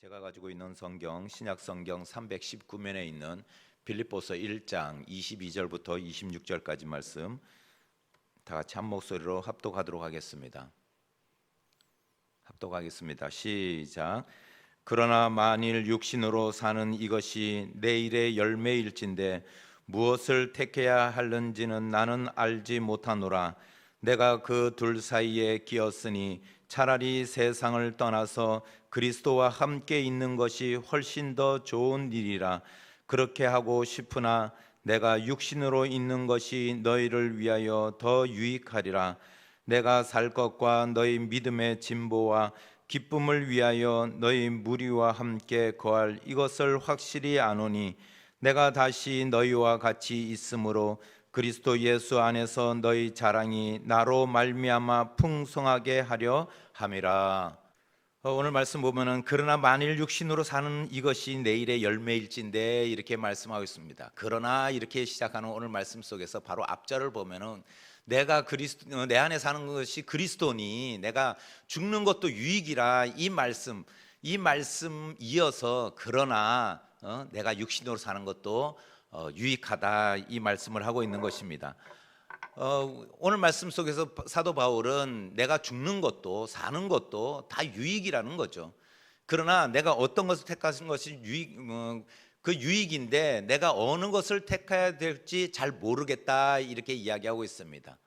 제가 가지고 있는 성경 신약 성경 319면에 있는 빌립보서 1장 22절부터 26절까지 말씀 다 같이 한 목소리로 합독하도록 하겠습니다. 합독하겠습니다. 시작. 그러나 만일 육신으로 사는 이것이 내일의 열매일진데 무엇을 택해야 하는지는 나는 알지 못하노라. 내가 그 둘 사이에 끼었으니 차라리 세상을 떠나서 그리스도와 함께 있는 것이 훨씬 더 좋은 일이라. 그렇게 하고 싶으나 내가 육신으로 있는 것이 너희를 위하여 더 유익하리라. 내가 살 것과 너희 믿음의 진보와 기쁨을 위하여 너희 무리와 함께 거할 이것을 확실히 아노니 내가 다시 너희와 같이 있으므로 그리스도 예수 안에서 너희 자랑이 나로 말미암아 풍성하게 하려 함이라. 오늘 말씀 보면은 그러나 만일 육신으로 사는 이것이 내일의 열매일진데 이렇게 말씀하고 있습니다. 그러나 이렇게 시작하는 오늘 말씀 속에서 바로 앞절을 보면은 내가 그리스도 내 안에 사는 것이 그리스도니 내가 죽는 것도 유익이라 이 말씀 이어서 그러나 내가 육신으로 사는 것도 유익하다 이 말씀을 하고 있는 것입니다. 오늘 말씀 속에서 사도 바울은 내가 죽는 것도 사는 것도 다 유익이라는 거죠. 그러나 내가 어떤 것을 택하신 것이 그 유익인데 내가 어느 것을 택해야 될지 잘 모르겠다 이렇게 이야기하고 있습니다.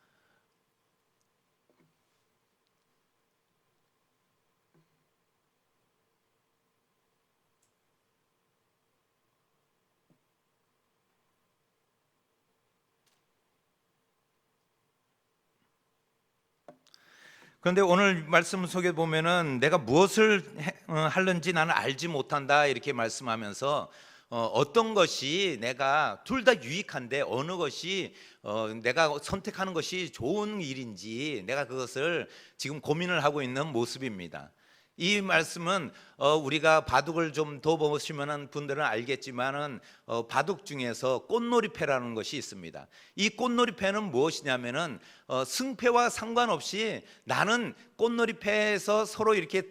그런데 오늘 말씀 속에 보면은 내가 무엇을 하는지 나는 알지 못한다 이렇게 말씀하면서 어떤 것이 내가 둘 다 유익한데 어느 것이 내가 선택하는 것이 좋은 일인지 내가 그것을 지금 고민을 하고 있는 모습입니다. 이 말씀은 우리가 바둑을 좀 더 보시면 분들은 알겠지만은 바둑 중에서 꽃놀이패라는 것이 있습니다. 이 꽃놀이패는 무엇이냐면은 승패와 상관없이 나는 꽃놀이패에서 서로 이렇게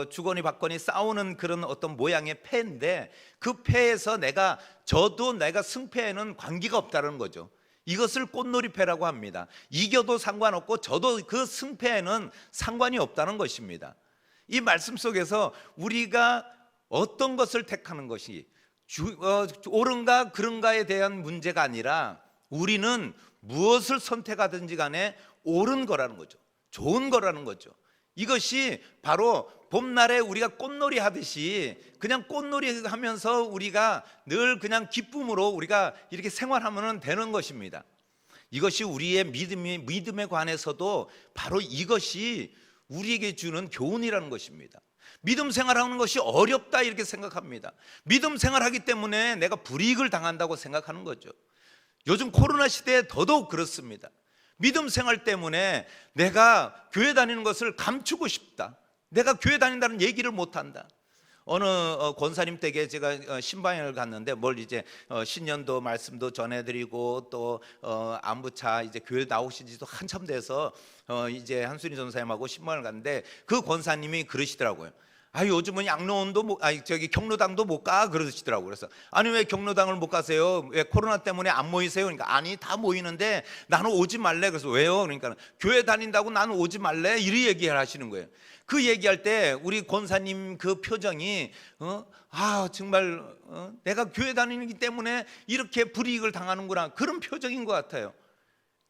주거니 받거니 싸우는 그런 어떤 모양의 패인데 그 패에서 내가 져도 내가 승패에는 관계가 없다는 거죠. 이것을 꽃놀이패라고 합니다. 이겨도 상관없고 져도 그 승패에는 상관이 없다는 것입니다. 이 말씀 속에서 우리가 어떤 것을 택하는 것이 옳은가 그른가에 대한 문제가 아니라 우리는 무엇을 선택하든지 간에 옳은 거라는 거죠. 좋은 거라는 거죠. 이것이 바로 봄날에 우리가 꽃놀이 하듯이 그냥 꽃놀이 하면서 우리가 늘 그냥 기쁨으로 우리가 이렇게 생활하면 되는 것입니다. 이것이 우리의 믿음에 관해서도 바로 이것이 우리에게 주는 교훈이라는 것입니다. 믿음 생활하는 것이 어렵다 이렇게 생각합니다. 믿음 생활하기 때문에 내가 불이익을 당한다고 생각하는 거죠. 요즘 코로나 시대에 더더욱 그렇습니다. 믿음 생활 때문에 내가 교회 다니는 것을 감추고 싶다. 내가 교회 다닌다는 얘기를 못한다. 어느 권사님 댁에 제가 신방을 갔는데 뭘 이제 신년도 말씀도 전해드리고 또 안부차 이제 교회 나오신 지도 한참 돼서 이제 한순희 전사님하고 신방을 갔는데 그 권사님이 그러시더라고요. 요즘은 양로원도 경로당도 못 가 그러시더라고요. 그래서 아니 왜 경로당을 못 가세요? 왜 코로나 때문에 안 모이세요? 그러니까 아니 다 모이는데 나는 오지 말래. 그래서 왜요? 그러니까 교회 다닌다고 나는 오지 말래 이렇게 얘기를 하시는 거예요. 그 얘기할 때 우리 권사님 그 표정이 정말 내가 교회 다니기 때문에 이렇게 불이익을 당하는구나 그런 표정인 것 같아요.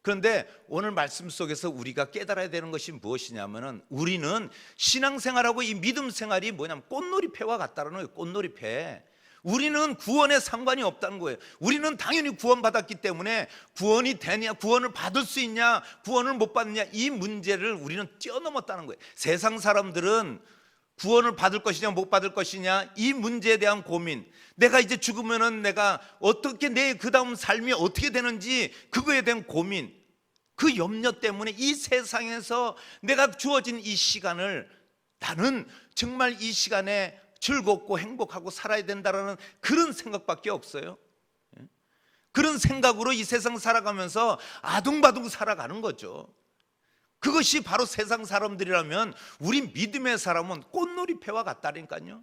그런데 오늘 말씀 속에서 우리가 깨달아야 되는 것이 무엇이냐면은 우리는 신앙생활하고 이 믿음생활이 뭐냐면 꽃놀이패와 같다는 거예요. 꽃놀이패. 우리는 구원에 상관이 없다는 거예요. 우리는 당연히 구원받았기 때문에 구원이 되냐, 구원을 받을 수 있냐, 구원을 못 받느냐 이 문제를 우리는 뛰어넘었다는 거예요. 세상 사람들은 구원을 받을 것이냐 못 받을 것이냐 이 문제에 대한 고민, 내가 이제 죽으면은 내가 어떻게 내 그 다음 삶이 어떻게 되는지 그거에 대한 고민, 그 염려 때문에 이 세상에서 내가 주어진 이 시간을 나는 정말 이 시간에 즐겁고 행복하고 살아야 된다는 그런 생각밖에 없어요. 그런 생각으로 이 세상 살아가면서 아둥바둥 살아가는 거죠. 그것이 바로 세상 사람들이라면 우리 믿음의 사람은 꽃놀이패와 같다니까요.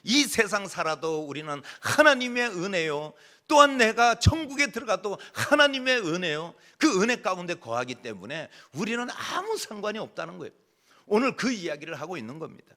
이 세상 살아도 우리는 하나님의 은혜요, 또한 내가 천국에 들어가도 하나님의 은혜요, 그 은혜 가운데 거하기 때문에 우리는 아무 상관이 없다는 거예요. 오늘 그 이야기를 하고 있는 겁니다.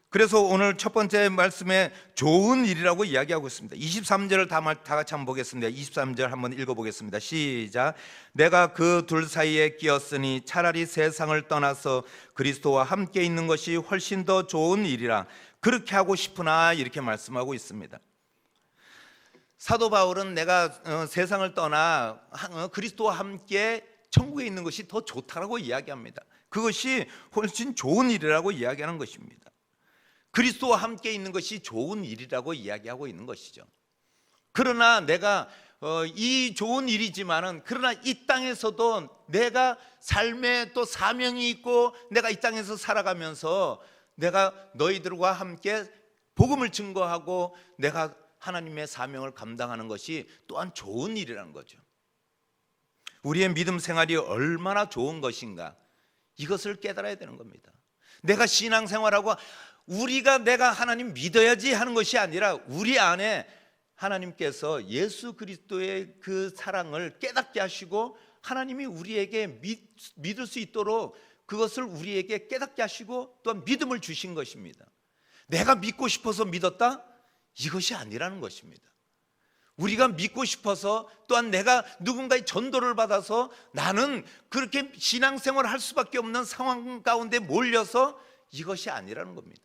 그래서 오늘 첫 번째 말씀에 좋은 일이라고 이야기하고 있습니다. 23절을 다 같이 한번 보겠습니다. 23절 한번 읽어보겠습니다. 시작. 내가 그 둘 사이에 끼었으니 차라리 세상을 떠나서 그리스도와 함께 있는 것이 훨씬 더 좋은 일이라 그렇게 하고 싶으나, 이렇게 말씀하고 있습니다. 사도 바울은 내가 세상을 떠나 그리스도와 함께 천국에 있는 것이 더 좋다라고 이야기합니다. 그것이 훨씬 좋은 일이라고 이야기하는 것입니다. 그리스도와 함께 있는 것이 좋은 일이라고 이야기하고 있는 것이죠. 그러나 내가 이 좋은 일이지만은, 그러나 이 땅에서도 내가 삶에 또 사명이 있고, 내가 이 땅에서 살아가면서 내가 너희들과 함께 복음을 증거하고 내가 하나님의 사명을 감당하는 것이 또한 좋은 일이라는 거죠. 우리의 믿음 생활이 얼마나 좋은 것인가, 이것을 깨달아야 되는 겁니다. 내가 신앙생활하고 내가 하나님 믿어야지 하는 것이 아니라, 우리 안에 하나님께서 예수 그리스도의 그 사랑을 깨닫게 하시고, 하나님이 우리에게 믿을 수 있도록 그것을 우리에게 깨닫게 하시고 또한 믿음을 주신 것입니다. 내가 믿고 싶어서 믿었다? 이것이 아니라는 것입니다. 우리가 믿고 싶어서, 또한 내가 누군가의 전도를 받아서 나는 그렇게 신앙생활을 할 수밖에 없는 상황 가운데 몰려서, 이것이 아니라는 겁니다.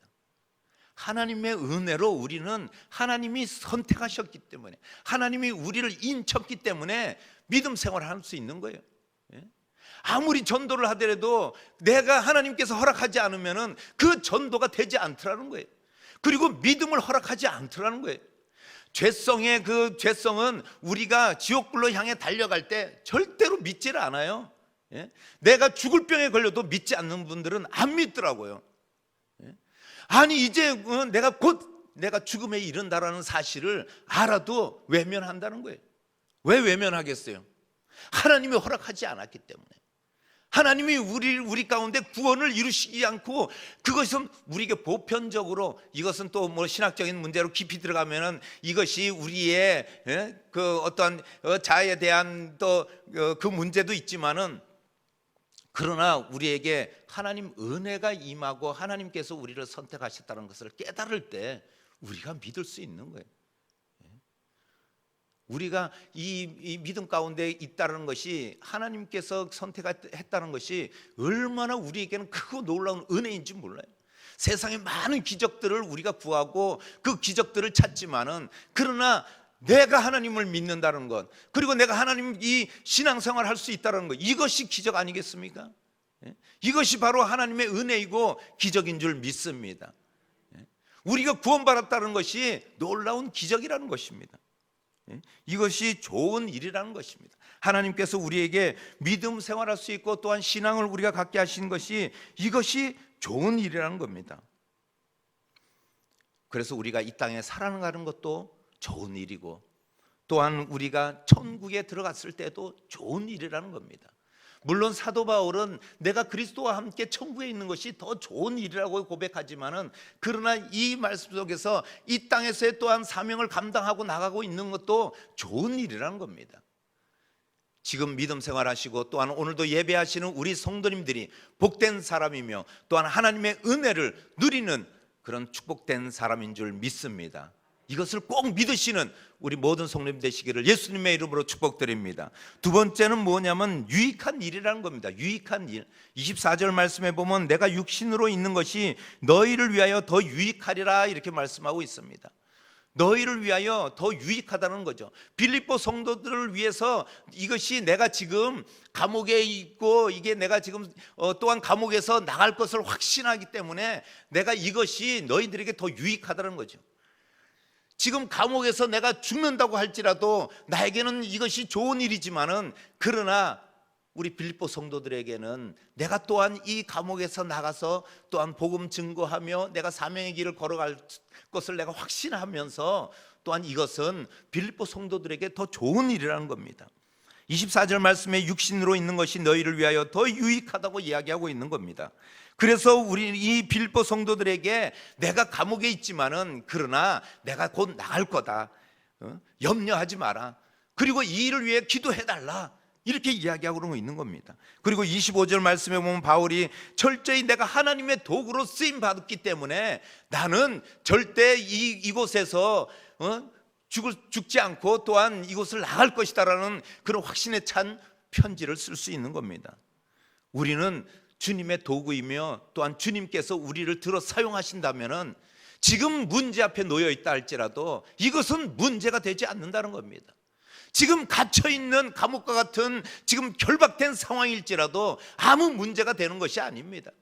하나님의 은혜로 우리는 하나님이 선택하셨기 때문에, 하나님이 우리를 인쳤기 때문에 믿음 생활을 할 수 있는 거예요. 아무리 전도를 하더라도 내가 하나님께서 허락하지 않으면 그 전도가 되지 않더라는 거예요. 그리고 믿음을 허락하지 않더라는 거예요. 죄성의 그 죄성은 우리가 지옥불로 향해 달려갈 때 절대로 믿지를 않아요. 내가 죽을 병에 걸려도 믿지 않는 분들은 안 믿더라고요. 아니 이제 내가 죽음에 이른다라는 사실을 알아도 외면한다는 거예요. 왜 외면하겠어요? 하나님이 허락하지 않았기 때문에. 하나님이 우리 가운데 구원을 이루시지 않고, 그것은 우리에게 보편적으로, 이것은 또 뭐 신학적인 문제로 깊이 들어가면은 이것이 우리의 그 어떤 자아에 대한 또 그 문제도 있지만은, 그러나 우리에게 하나님 은혜가 임하고 하나님께서 우리를 선택하셨다는 것을 깨달을 때 우리가 믿을 수 있는 거예요. 우리가 이 믿음 가운데 있다는 것이, 하나님께서 선택했다는 것이 얼마나 우리에게는 크고 놀라운 은혜인지 몰라요. 세상에 많은 기적들을 우리가 구하고 그 기적들을 찾지만은, 그러나 내가 하나님을 믿는다는 것, 그리고 내가 하나님 이 신앙생활을 할 수 있다는 것, 이것이 기적 아니겠습니까? 이것이 바로 하나님의 은혜이고 기적인 줄 믿습니다. 우리가 구원받았다는 것이 놀라운 기적이라는 것입니다. 이것이 좋은 일이라는 것입니다. 하나님께서 우리에게 믿음 생활할 수 있고 또한 신앙을 우리가 갖게 하신 것이, 이것이 좋은 일이라는 겁니다. 그래서 우리가 이 땅에 살아가는 것도 좋은 일이고, 또한 우리가 천국에 들어갔을 때도 좋은 일이라는 겁니다. 물론 사도 바울은 내가 그리스도와 함께 천국에 있는 것이 더 좋은 일이라고 고백하지만은, 그러나 이 말씀 속에서 이 땅에서의 또한 사명을 감당하고 나가고 있는 것도 좋은 일이라는 겁니다. 지금 믿음 생활하시고 또한 오늘도 예배하시는 우리 성도님들이 복된 사람이며 또한 하나님의 은혜를 누리는 그런 축복된 사람인 줄 믿습니다. 이것을 꼭 믿으시는 우리 모든 성도님 되시기를 예수님의 이름으로 축복드립니다. 두 번째는 뭐냐면 유익한 일이라는 겁니다. 유익한 일. 24절 말씀에 보면 내가 육신으로 있는 것이 너희를 위하여 더 유익하리라, 이렇게 말씀하고 있습니다. 너희를 위하여 더 유익하다는 거죠. 빌립보 성도들을 위해서, 이것이 내가 지금 감옥에 있고 이게 내가 지금 또한 감옥에서 나갈 것을 확신하기 때문에 내가 이것이 너희들에게 더 유익하다는 거죠. 지금 감옥에서 내가 죽는다고 할지라도 나에게는 이것이 좋은 일이지만은, 그러나 우리 빌립보 성도들에게는 내가 또한 이 감옥에서 나가서 또한 복음 증거하며 내가 사명의 길을 걸어갈 것을 내가 확신하면서, 또한 이것은 빌립보 성도들에게 더 좋은 일이라는 겁니다. 24절 말씀에 육신으로 있는 것이 너희를 위하여 더 유익하다고 이야기하고 있는 겁니다. 그래서 우리 이 빌립보 성도들에게 내가 감옥에 있지만은 그러나 내가 곧 나갈 거다. 염려하지 마라. 그리고 이 일을 위해 기도해 달라. 이렇게 이야기하고 있는 겁니다. 그리고 25절 말씀에 보면 바울이 철저히 내가 하나님의 도구로 쓰임 받았기 때문에 나는 절대 이곳에서 죽지 않고 또한 이곳을 나갈 것이다라는 그런 확신에 찬 편지를 쓸 수 있는 겁니다. 우리는 주님의 도구이며 또한 주님께서 우리를 들어 사용하신다면은 지금 문제 앞에 놓여 있다 할지라도 이것은 문제가 되지 않는다는 겁니다. 지금 갇혀있는 감옥과 같은 지금 결박된 상황일지라도 아무 문제가 되는 것이 아닙니다.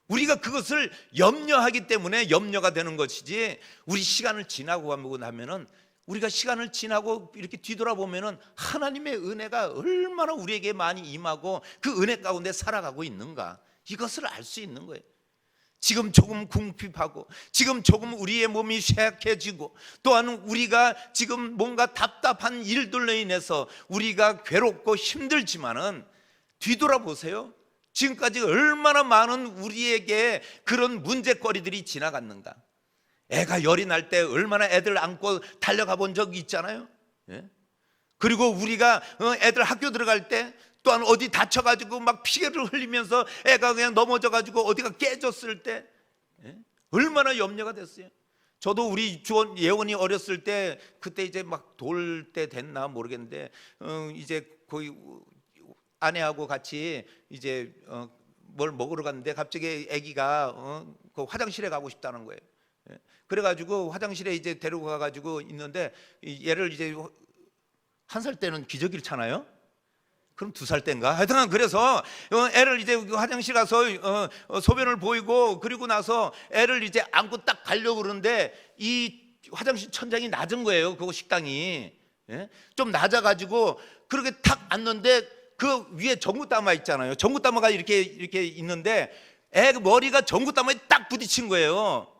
우리가 그것을 염려하기 때문에 염려가 되는 것이지, 우리 시간을 지나고 나면은 우리가 시간을 지나고 이렇게 뒤돌아보면은 하나님의 은혜가 얼마나 우리에게 많이 임하고 그 은혜 가운데 살아가고 있는가, 이것을 알 수 있는 거예요. 지금 조금 궁핍하고 지금 조금 우리의 몸이 쇠약해지고 또한 우리가 지금 뭔가 답답한 일들로 인해서 우리가 괴롭고 힘들지만은 뒤돌아보세요. 지금까지 얼마나 많은 우리에게 그런 문제거리들이 지나갔는가. 애가 열이 날 때 얼마나 애들 안고 달려가 본 적이 있잖아요. 그리고 우리가 애들 학교 들어갈 때 또한 어디 다쳐가지고 막 피를 흘리면서 애가 그냥 넘어져가지고 어디가 깨졌을 때 얼마나 염려가 됐어요. 저도 우리 예원이 어렸을 때 그때 이제 막 돌 때 됐나 모르겠는데 이제 거의 아내하고 같이 이제 뭘 먹으러 갔는데 갑자기 아기가 그 화장실에 가고 싶다는 거예요. 그래가지고 화장실에 이제 데리고 가가지고 있는데 얘를 이제 1살 때는 기저귀를 차나요? 그럼 2살 때인가? 하여튼 그래서 애를 이제 화장실 가서 소변을 보이고 그리고 나서 애를 이제 안고 딱 가려고 그러는데 이 화장실 천장이 낮은 거예요. 그거 식당이 좀 낮아가지고 그렇게 탁 앉는데 그 위에 전구따마 있잖아요. 전구따마가 이렇게 있는데 애 머리가 전구따마에 딱 부딪힌 거예요.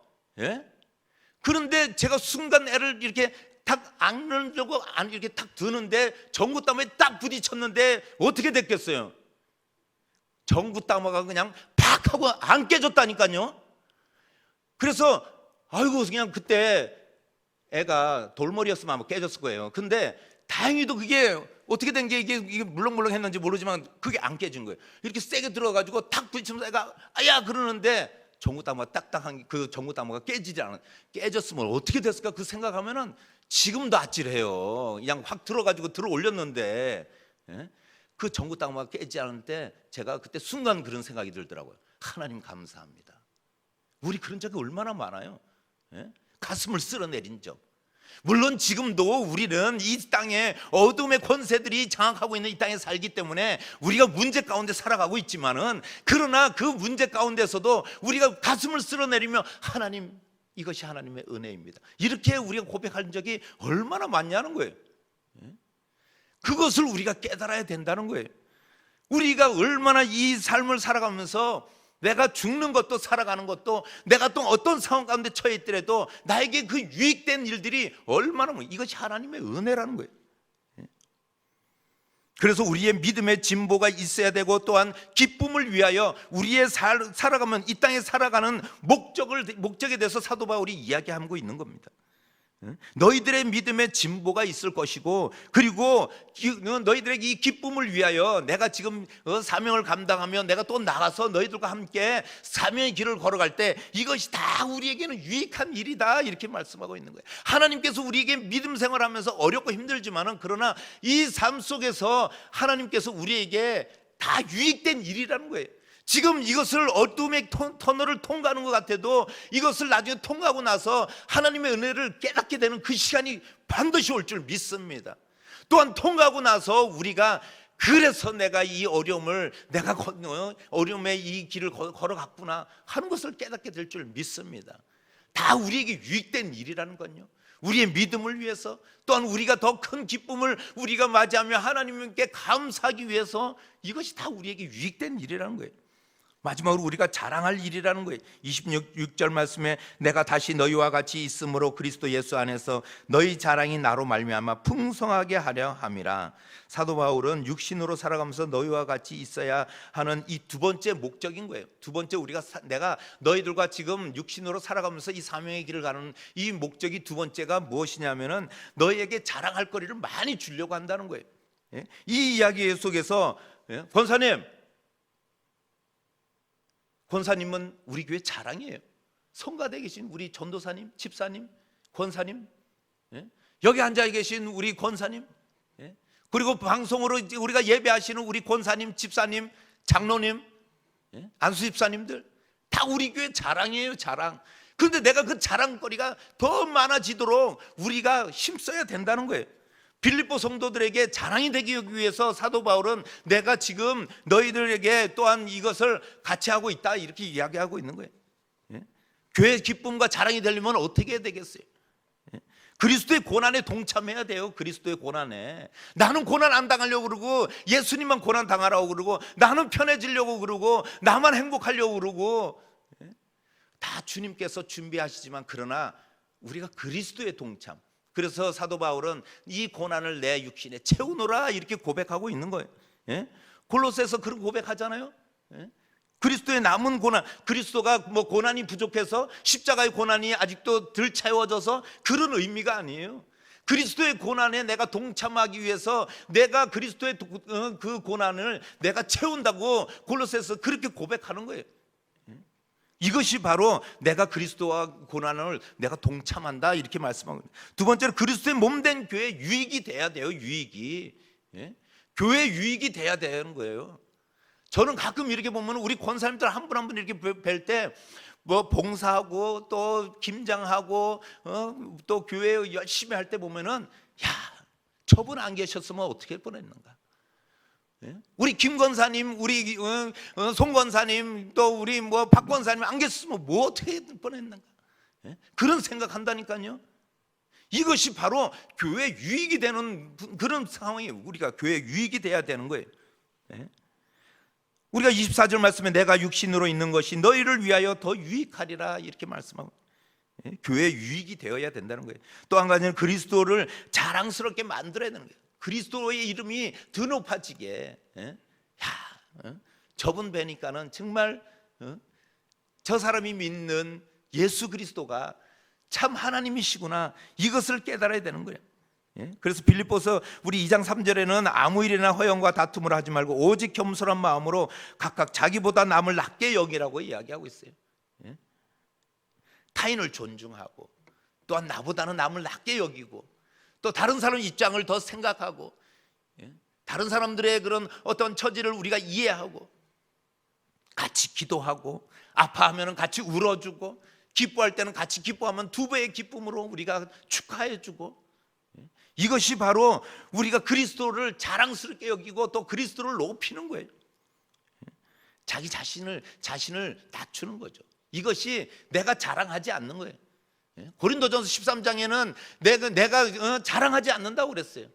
그런데 제가 순간 애를 이렇게 탁 안으려고 이렇게 탁 드는데 전구따마에 딱 부딪혔는데 어떻게 됐겠어요? 전구따마가 그냥 팍 하고 안 깨졌다니까요. 그래서 아이고 그냥 그때 애가 돌머리였으면 아마 깨졌을 거예요. 근데 다행히도 그게 어떻게 된 게 이게 물렁물렁 했는지 모르지만 그게 안 깨진 거예요. 이렇게 세게 들어가지고 탁 부딪히면서 애가 아야 그러는데 전구따마가 딱딱한 그 전구따마가 깨지지 않아. 깨졌으면 어떻게 됐을까 그 생각하면은 지금도 아찔해요. 그냥 확 들어가지고 들어 올렸는데 그 전구따마가 깨지지 않을 제가 그때 순간 그런 생각이 들더라고요. 하나님 감사합니다. 우리 그런 적이 얼마나 많아요. 가슴을 쓸어내린 적. 물론 지금도 우리는 이 땅에 어둠의 권세들이 장악하고 있는 이 땅에 살기 때문에 우리가 문제 가운데 살아가고 있지만은 그러나 그 문제 가운데서도 우리가 가슴을 쓸어내리며 하나님, 이것이 하나님의 은혜입니다. 이렇게 우리가 고백한 적이 얼마나 많냐는 거예요. 그것을 우리가 깨달아야 된다는 거예요. 우리가 얼마나 이 삶을 살아가면서 내가 죽는 것도 살아가는 것도 내가 또 어떤 상황 가운데 처해 있더라도 나에게 그 유익된 일들이 얼마나 이것이 하나님의 은혜라는 거예요. 그래서 우리의 믿음의 진보가 있어야 되고 또한 기쁨을 위하여 우리의 살아가면 이 땅에 살아가는 목적에 대해서 사도 바울이 이야기하고 있는 겁니다. 너희들의 믿음의 진보가 있을 것이고 그리고 너희들에게 이 기쁨을 위하여 내가 지금 사명을 감당하며 내가 또 나가서 너희들과 함께 사명의 길을 걸어갈 때 이것이 다 우리에게는 유익한 일이다 이렇게 말씀하고 있는 거예요. 하나님께서 우리에게 믿음 생활하면서 어렵고 힘들지만은 그러나 이 삶 속에서 하나님께서 우리에게 다 유익된 일이라는 거예요. 지금 이것을 어둠의 터널을 통과하는 것 같아도 이것을 나중에 통과하고 나서 하나님의 은혜를 깨닫게 되는 그 시간이 반드시 올 줄 믿습니다. 또한 통과하고 나서 우리가 그래서 내가 이 어려움을 내가 어려움의 이 길을 걸어갔구나 하는 것을 깨닫게 될 줄 믿습니다. 다 우리에게 유익된 일이라는 건요, 우리의 믿음을 위해서 또한 우리가 더 큰 기쁨을 우리가 맞이하며 하나님께 감사하기 위해서 이것이 다 우리에게 유익된 일이라는 거예요. 마지막으로 우리가 자랑할 일이라는 거예요. 26절 말씀에 내가 다시 너희와 같이 있으므로 그리스도 예수 안에서 너희 자랑이 나로 말미암아 풍성하게 하려 함이라. 사도 바울은 육신으로 살아가면서 너희와 같이 있어야 하는 이 두 번째 목적인 거예요. 두 번째, 내가 너희들과 지금 육신으로 살아가면서 이 사명의 길을 가는 이 목적이 두 번째가 무엇이냐면은 너희에게 자랑할 거리를 많이 주려고 한다는 거예요. 이 이야기 속에서 권사님은 우리 교회 자랑이에요. 성가대에 계신 우리 전도사님, 집사님, 권사님, 여기 앉아 계신 우리 권사님, 그리고 방송으로 우리가 예배하시는 우리 권사님, 집사님, 장로님, 안수 집사님들 다 우리 교회 자랑이에요. 자랑. 그런데 내가 그 자랑거리가 더 많아지도록 우리가 힘써야 된다는 거예요. 빌립보 성도들에게 자랑이 되기 위해서 사도 바울은 내가 지금 너희들에게 또한 이것을 같이 하고 있다 이렇게 이야기하고 있는 거예요. 교회의 기쁨과 자랑이 되려면 어떻게 해야 되겠어요? 그리스도의 고난에 동참해야 돼요. 그리스도의 고난에. 나는 고난 안 당하려고 그러고 예수님만 고난 당하라고 그러고 나는 편해지려고 그러고 나만 행복하려고 그러고 다 주님께서 준비하시지만 그러나 우리가 그리스도의 동참. 그래서 사도 바울은 이 고난을 내 육신에 채우노라 이렇게 고백하고 있는 거예요. 골로새서 그런 고백하잖아요. 그리스도의 남은 고난, 그리스도가 뭐 고난이 부족해서 십자가의 고난이 아직도 덜 채워져서 그런 의미가 아니에요. 그리스도의 고난에 내가 동참하기 위해서 내가 그리스도의 그 고난을 내가 채운다고 골로새서 그렇게 고백하는 거예요. 이것이 바로 내가 그리스도와 고난을 내가 동참한다 이렇게 말씀하고 있습니다. 두 번째로 그리스도의 몸된 교회 유익이 돼야 돼요. 유익이. 교회 유익이 돼야 되는 거예요. 저는 가끔 이렇게 보면 우리 권사님들 한 분 한 분 이렇게 뵐 때 뭐 봉사하고 또 김장하고 또 교회 열심히 할 때 보면은 야, 저분 안 계셨으면 어떻게 할 뻔했는가. 우리 김 권사님, 우리 송 권사님, 또 우리 뭐 박 권사님 안 계셨으면 뭐 어떻게 할 뻔했는가. 그런 생각한다니까요. 이것이 바로 교회 유익이 되는 그런 상황이에요. 우리가 교회 유익이 돼야 되는 거예요. 우리가 24절 말씀에 내가 육신으로 있는 것이 너희를 위하여 더 유익하리라 이렇게 말씀하고 교회 유익이 되어야 된다는 거예요. 또 한 가지는 그리스도를 자랑스럽게 만들어야 되는 거예요. 그리스도의 이름이 더 높아지게. 저분 뵈니까는 정말 저 사람이 믿는 예수 그리스도가 참 하나님이시구나 이것을 깨달아야 되는 거예요. 그래서 빌립보서 우리 2장 3절에는 아무 일이나 허영과 다툼을 하지 말고 오직 겸손한 마음으로 각각 자기보다 남을 낮게 여기라고 이야기하고 있어요. 타인을 존중하고 또한 나보다는 남을 낮게 여기고 또 다른 사람 입장을 더 생각하고 다른 사람들의 그런 어떤 처지를 우리가 이해하고 같이 기도하고 아파하면 같이 울어주고 기뻐할 때는 같이 기뻐하면 두 배의 기쁨으로 우리가 축하해주고 이것이 바로 우리가 그리스도를 자랑스럽게 여기고 또 그리스도를 높이는 거예요. 자기 자신을 낮추는 거죠. 이것이 내가 자랑하지 않는 거예요. 고린도전서 13장에는 내가 자랑하지 않는다고 그랬어요.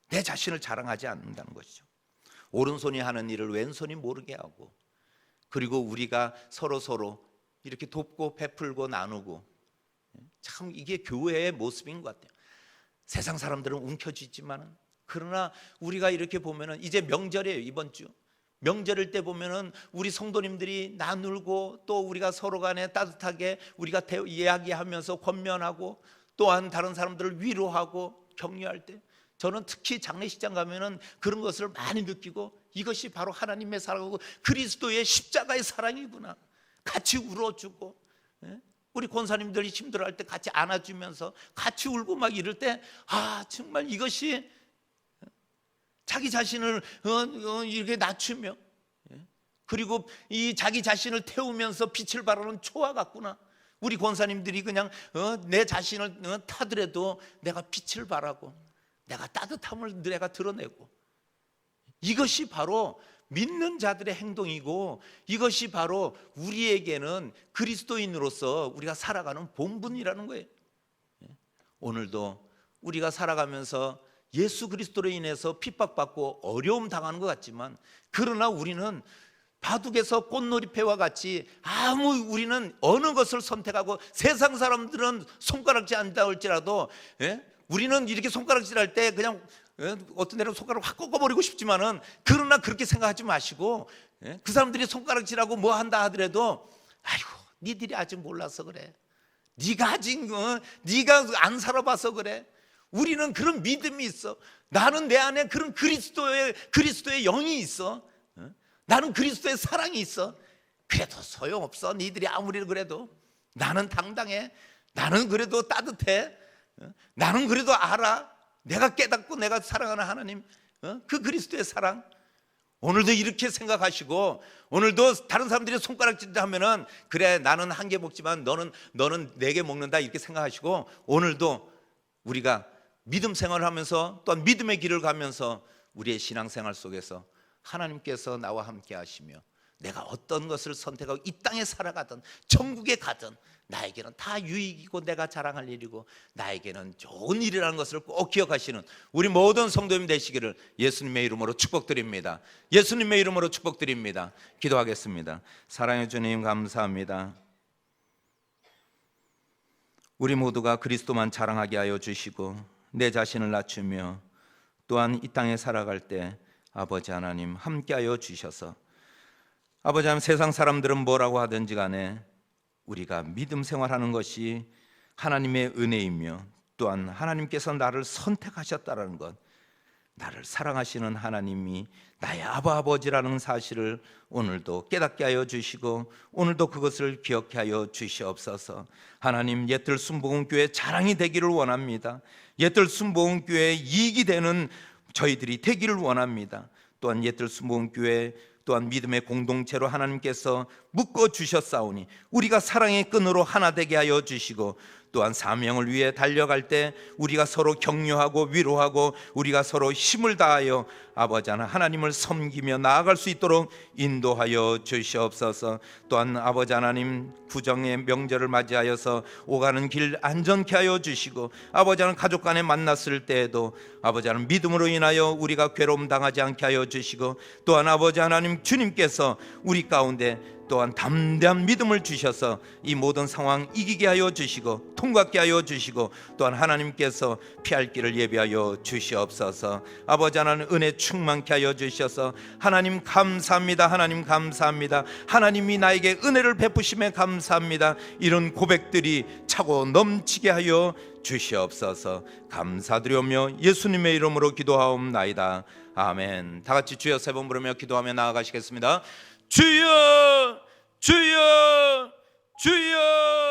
내 자신을 자랑하지 않는다는 것이죠. 오른손이 하는 일을 왼손이 모르게 하고 그리고 우리가 서로 이렇게 돕고 베풀고 나누고 참 이게 교회의 모습인 것 같아요. 세상 사람들은 움켜쥐지만은 그러나 우리가 이렇게 보면은 이제 명절이에요. 이번 주 명절일 때 보면은 우리 성도님들이 나누고 또 우리가 서로 간에 따뜻하게 우리가 이야기하면서 권면하고 또한 다른 사람들을 위로하고 격려할 때 저는 특히 장례식장 가면은 그런 것을 많이 느끼고 이것이 바로 하나님의 사랑이고 그리스도의 십자가의 사랑이구나. 같이 울어주고 우리 권사님들이 힘들어할 때 같이 안아주면서 같이 울고 막 이럴 때 정말 이것이 자기 자신을 이렇게 낮추며 그리고 이 자기 자신을 태우면서 빛을 발하는 초와 같구나. 우리 권사님들이 그냥 내 자신을 타더라도 내가 빛을 발하고 내가 따뜻함을 내가 드러내고 이것이 바로 믿는 자들의 행동이고 이것이 바로 우리에게는 그리스도인으로서 우리가 살아가는 본분이라는 거예요. 오늘도 우리가 살아가면서 예수 그리스도로 인해서 핍박받고 어려움 당하는 것 같지만 그러나 우리는 바둑에서 꽃놀이패와 같이 우리는 어느 것을 선택하고 세상 사람들은 손가락질 한다 할지라도 우리는 이렇게 손가락질 할 때 그냥 어떤 데는 손가락을 확 꺾어버리고 싶지만은 그러나 그렇게 생각하지 마시고 그 사람들이 손가락질하고 뭐 한다 하더라도 아이고 니들이 아직 몰라서 그래. 네가 아직 네가 안 살아봐서 그래. 우리는 그런 믿음이 있어. 나는 내 안에 그런 그리스도의 영이 있어. 나는 그리스도의 사랑이 있어. 그래도 소용없어. 니들이 아무리 그래도 나는 당당해. 나는 그래도 따뜻해. 나는 그래도 알아. 내가 깨닫고 내가 사랑하는 하나님, 그 그리스도의 사랑. 오늘도 이렇게 생각하시고, 오늘도 다른 사람들이 손가락질 하면은 그래 나는 한 개 먹지만 너는 4개 먹는다 이렇게 생각하시고, 오늘도 우리가 믿음 생활을 하면서 또한 믿음의 길을 가면서 우리의 신앙생활 속에서 하나님께서 나와 함께 하시며 내가 어떤 것을 선택하고 이 땅에 살아가든 천국에 가든 나에게는 다 유익이고 내가 자랑할 일이고 나에게는 좋은 일이라는 것을 꼭 기억하시는 우리 모든 성도님 되시기를 예수님의 이름으로 축복드립니다. 예수님의 이름으로 축복드립니다. 기도하겠습니다. 사랑해 주님 감사합니다. 우리 모두가 그리스도만 자랑하게 하여 주시고 내 자신을 낮추며 또한 이 땅에 살아갈 때 아버지 하나님 함께하여 주셔서 아버지 하나님 세상 사람들은 뭐라고 하든지 간에 우리가 믿음 생활하는 것이 하나님의 은혜이며 또한 하나님께서 나를 선택하셨다는 것, 나를 사랑하시는 하나님이 나의 아버지라는 사실을 오늘도 깨닫게 하여 주시고 오늘도 그것을 기억해 하여 주시옵소서. 하나님 옛들 순복음교회 자랑이 되기를 원합니다. 옛들 순복음교회 이익이 되는 저희들이 되기를 원합니다. 또한 옛들 순복음교회 또한 믿음의 공동체로 하나님께서 묶어주셨사오니 우리가 사랑의 끈으로 하나 되게 하여 주시고 또한 사명을 위해 달려갈 때 우리가 서로 격려하고 위로하고 우리가 서로 힘을 다하여 아버지 하나님을 섬기며 나아갈 수 있도록 인도하여 주시옵소서. 또한 아버지 하나님 구정의 명절을 맞이하여서 오가는 길 안전케 하여 주시고 아버지 하나님 가족 간에 만났을 때에도 아버지 하나님 믿음으로 인하여 우리가 괴로움 당하지 않게 하여 주시고 또한 아버지 하나님 주님께서 우리 가운데 또한 담대한 믿음을 주셔서 이 모든 상황 이기게 하여 주시고 통과하게 하여 주시고 또한 하나님께서 피할 길을 예비하여 주시옵소서. 아버지 하나님 은혜 충만케 하여 주셔서 하나님 감사합니다. 하나님 감사합니다. 하나님이 나에게 은혜를 베푸심에 감사합니다. 이런 고백들이 차고 넘치게 하여 주시옵소서. 감사드리오며 예수님의 이름으로 기도하옵나이다. 아멘. 다 같이 주여 세 번 부르며 기도하며 나아가시겠습니다. 주여 주여 주여